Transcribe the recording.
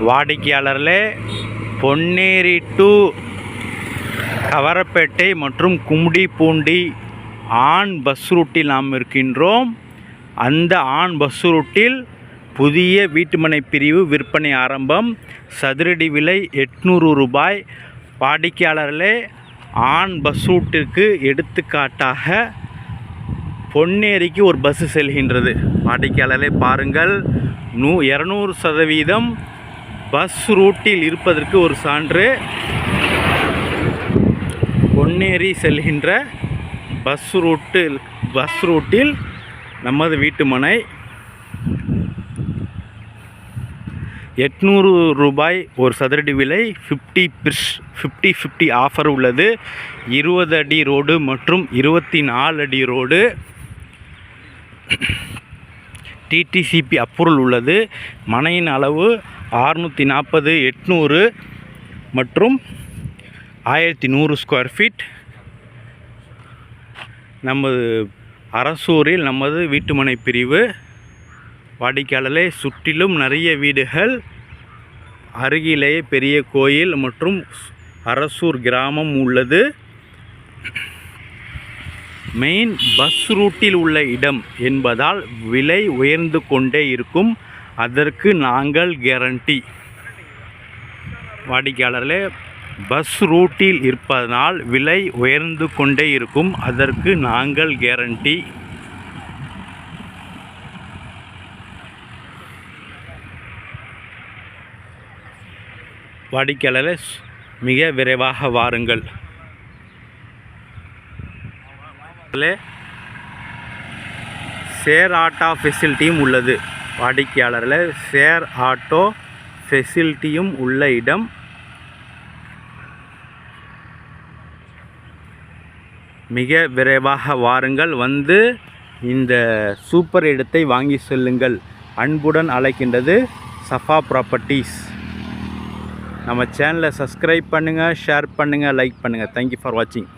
வாடிக்கையாளர்களே, பொன்னேரி டு கவரப்பேட்டை மற்றும் Gummidipoondi on bus ரூட்டில் நாம் இருக்கின்றோம். அந்த ஆன் பஸ் ரூட்டில் புதிய வீட்டுமனை பிரிவு விற்பனை ஆரம்பம். சதுரடி விலை 800 ரூபாய். வாடிக்கையாளர்களே, ஆன் பஸ் ரூட்டிற்கு எடுத்துக்காட்டாக பொன்னேரிக்கு ஒரு பஸ்ஸு செல்கின்றது. வாடிக்கையாளர்களே பாருங்கள், 200% பஸ் ரூட்டில் இருப்பதற்கு ஒரு சான்று. பொன்னேரி செல்கின்ற பஸ் ரூட்டில் நமது வீட்டுமனை 800 ரூபாய் ஒரு சதுரடி விலை. 50/50 ஆஃபர் உள்ளது. 20 அடி ரோடு மற்றும் 24 அடி ரோடு. டிடிசிபி அப்ரூவல் உள்ளது. மனையின் அளவு 640, 800 மற்றும் 1100 ஸ்கொயர் ஃபீட். நமது அரசூரில் நமது வீட்டுமனை பிரிவு. வாடிக்கையாளர்களே, சுற்றிலும் நிறைய வீடுகள், அருகிலேயே பெரிய கோயில் மற்றும் அரசூர் கிராமம் உள்ளது. மெயின் பஸ் ரூட்டில் உள்ள இடம் என்பதால் விலை உயர்ந்து கொண்டே இருக்கும். அதற்கு நாங்கள் கேரண்டி. வாடிக்கையாளர்களே, பஸ் ரூட்டில் இருப்பதனால் விலை உயர்ந்து கொண்டே இருக்கும். அதற்கு நாங்கள் கேரண்டி. வாடிக்கையாளர்களே, மிக விரைவாக வாருங்கள். ஷேர் ஆட்டோ ஃபெசிலிட்டியும் உள்ளது. வாடிக்கையாளர்களே, ஷேர் ஆட்டோ ஃபெசிலிட்டியும் உள்ள இடம். மிக விரைவாக வாருங்கள். வந்து இந்த சூப்பர் இடத்தை வாங்கி செல்லுங்கள். அன்புடன் அழைக்கின்றது சஃபா ப்ராப்பர்ட்டிஸ். நம்ம சேனலை சப்ஸ்கிரைப் பண்ணுங்கள், ஷேர் பண்ணுங்கள், லைக் பண்ணுங்கள். தேங்க்யூ ஃபார் வாட்சிங்.